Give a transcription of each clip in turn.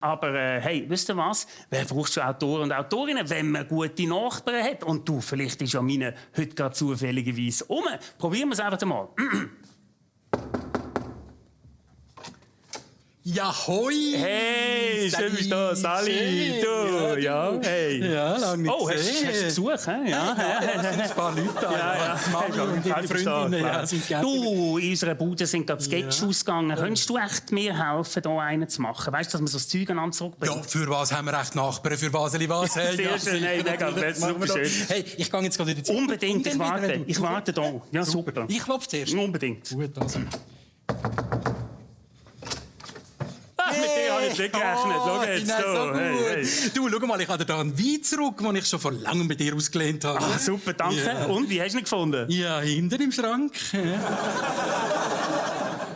Aber hey, wisst ihr was? Wer braucht schon Autoren und Autorinnen, wenn man gute Nachbarn hat? Und du, vielleicht ist ja meine heute gerade zufälligerweise um. Probieren wir es einfach mal. Ja, hoi! Hey, schön bist du da, Sally. Du, ja, hey. Ja, lange nicht Oh, hast gesehen. du Besuch, hä? Ja, Ja, es sind ein paar Leute da. ja. Mami und ihre Freundinnen. Ja, sind gerne. Du, in unserer Bude sind gerade Sketche ausgegangen. Könntest du echt mir helfen, hier einen zu machen? Weißt du, dass man so das Zeug aneinander zurückbringt? Ja, für was haben wir echt Nachbarn? Für was? Hey, Sehr schön, hey, mega, super schön. Hey, ich gehe jetzt gerade in die Zeit. Unbedingt, ich warte da. Ja, super. Ich klopfe zuerst. Unbedingt. Gut, also. Mit dir habe ich nicht gerechnet. Schau jetzt. Nein, so gut. Hey. Du, schau mal, ich habe da einen Wein zurück, den ich schon vor langem bei dir ausgelehnt habe. Ah, super, danke. Ja. Und, wie hast du ihn gefunden? Ja, hinten im Schrank.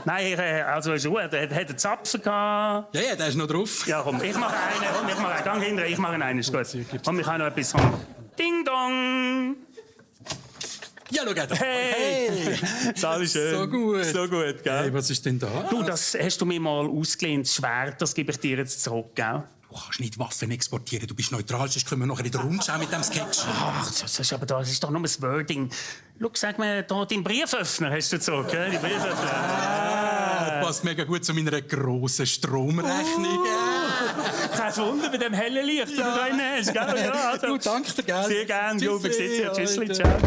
Nein, also ist gut. Er hat einen Zapfen gehabt. Ja, der ist noch drauf. Ja, komm, ich mache einen. Komm, ich mache einen. Gang hinterher, ich mache einen. Ist gut. Komm, ich habe noch etwas. Ding dong! Ja, schau da. Hey! Sali, schön. So gut. So gut, gell? Hey, was ist denn da? Du, das hast du mir mal ausgelehnt. Das Schwert, das gebe ich dir jetzt zurück, gell? Du kannst nicht Waffen exportieren, du bist neutral, sonst können wir nachher in der Rundschau mit dem Sketch. Ach, das ist doch nur das Wording. Schau, sag mir, da deinen Brieföffner hast du zurück, gell? Die Brieföffner. Passt mega gut zu meiner grossen Stromrechnung. Kein Wunder bei dem hellen Licht, das du da drin hast, gell? Ja, also. Du, danke dir, gell? Sehr gerne, du, wir sehen ja. Tschüssli, Heute. ciao.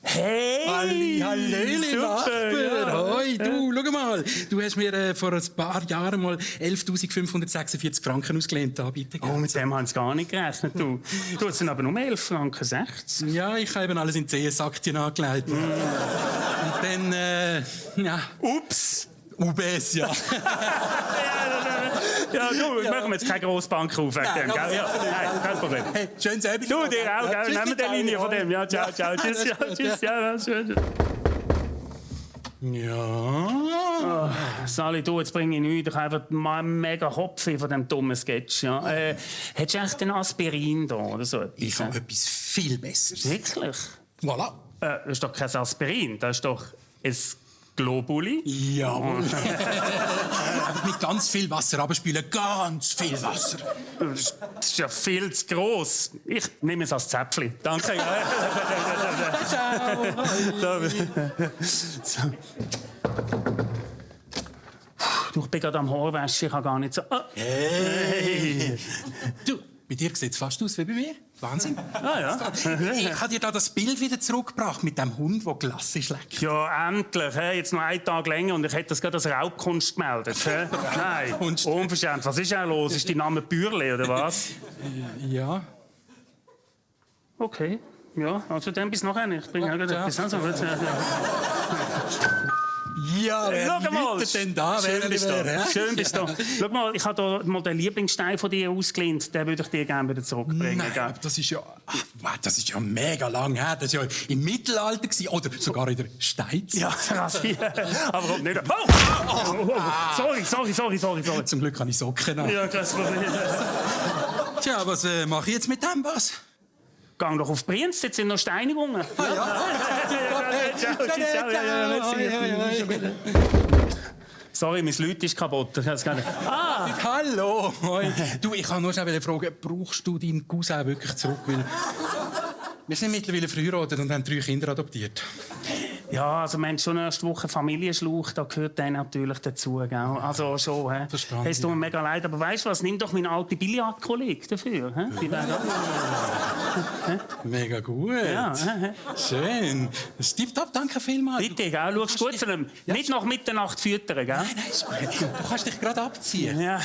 Hey! Hallöli, super, Nachbar! ja. Hoi, du, schau mal. Du hast mir vor ein paar Jahren mal 11.546 Franken ausgelehnt. Da, bitte. Oh, mit dem haben sie gar nicht gerechnet, du. Du, es sind aber nur 11,60 Franken. Ja, ich habe eben alles in CS-Aktien angelegt. Und dann, ja. Ups! UBS, ja. Ja, du, machen wir jetzt keine Grossbank auf wegen dem, gell? Ja, nein, kein Problem. Hey, schön selber. Du, dir auch, gell? Tschüss, Nehmen wir die Linie von dem. Ja, ciao, ciao. Tschüss, ja, tschüss, ja, schön. Ja. Sali, du, jetzt bringe ich nichts. Ich habe einfach mal einen mega Kopf von diesem dummen Sketch. Ja. Hättest du echt ein Aspirin da oder so? Ich habe etwas viel Besseres. Wirklich? Voilà. Das ist doch kein Aspirin, das ist doch ein Globuli. Ja. Einfach mit ganz viel Wasser abspülen. Ganz viel Wasser. Das ist ja viel zu gross. Ich nehme es als Zäpfchen. Danke. So. Du, ich bin gerade am Haarwaschen, ich habe gar nicht so... Oh. Hey. Du, bei dir sieht es fast aus wie bei mir. Wahnsinn. Ah, ja. Ich habe dir da das Bild wieder zurückgebracht mit dem Hund, der Glasse schlägt. Ja, endlich. Hey, jetzt noch einen Tag länger und ich hätte das gerade als Raubkunst gemeldet. Hä? Nein, unverschämt. Was ist auch los? Ist dein Name Bürle, oder was? Ja. Okay. Ja, also dann bis nachher. Ich bringe auch gerade etwas. Also, Ja, schau mal. denn da? Schön bist du. Schön bist du. Schau mal, ich habe hier mal den Lieblingsstein von dir ausgelehnt. Den würde ich dir gerne wieder zurückbringen. Nein, gell? aber das ist ja, das ist ja mega lang her. Das war ja im Mittelalter gewesen, oder sogar in der Steinzeit. Ja, krass. Aber komm, nicht. Sorry. Zum Glück habe ich Socken an. Ja, kein Problem. Tja, was mache ich jetzt mit dem, was? Gang doch auf Brienz, jetzt sind noch Steinigungen. Sorry, mein Leute ist kaputt. Ich kann's gar nicht. Hallo! Hoi. Du, ich kann nur schnell fragen, brauchst du deinen Cousin wirklich zurück? Weil wir sind mittlerweile verheiratet und haben 3 Kinder adoptiert. Ja, also wir haben schon nächste Woche Familienschluch, da gehört der natürlich dazu. Gell? Also schon, hä? Verstanden. Es tut mir mega leid, aber weißt du was, nimm doch meinen alten Billardkollegen dafür. Hä? Die wären Mega gut. ja, Schön. Tipptopp, danke vielmals. bitte, gell? Schaust gut zu ihm. Nicht nach Mitternacht füttern, gell? Nein, ist gut. Du kannst dich gerade abziehen. Ja.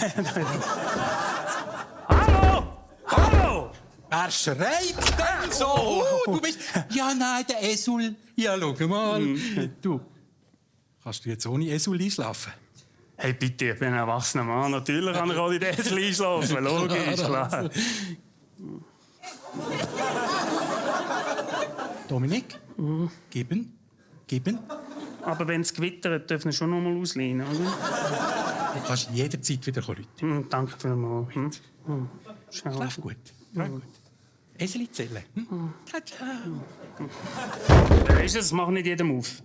Hallo! Er schreit denn so. Du bist... Ja, nein, der Esel. Ja, schau mal. Du, kannst du jetzt ohne Esel einschlafen? Hey, bitte, ich bin ein erwachsener Mann. Natürlich kann ich alle das einschlafen. Logisch, klar. Dominik? Geben? Aber wenn es gewittert, dürfen wir schon noch mal auslehnen, oder? Du kannst jederzeit wieder rufen. Danke vielmals. Ciao. Schlaf gut. Eseli zählen. Ciao, ciao. Wer ist es? Mach nicht jedem auf.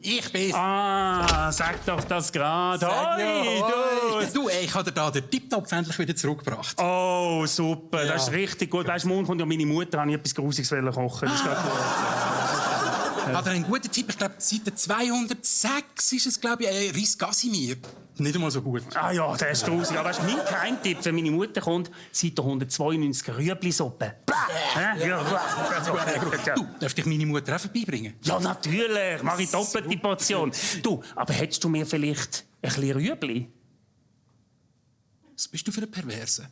Ich bin's. Ah, sag doch das gerade. Hoi, Du, ich habe dir da den Tipptopf endlich wieder zurückgebracht. Oh, super, Ja. das ist richtig gut. Weißt du, morgen kommt ja meine Mutter, habe ich etwas Grusiges kochen. Das ist grad gut. Hat er einen guten Tipp? Ich glaube, Seite 206 ist es, glaube ich, Reis Casimir. Nicht einmal so gut. Ah ja, der ist grusig. Aber weißt du, mein Keimtipp, wenn meine Mutter kommt, Seite 192 Rüebli-Suppe. Du, darf dich meine Mutter auch vorbeibringen? Ja, natürlich. Mache ich doppelte Portion. Du, aber hättest du mir vielleicht ein bisschen Rüebli? Was bist du für ein Perverse?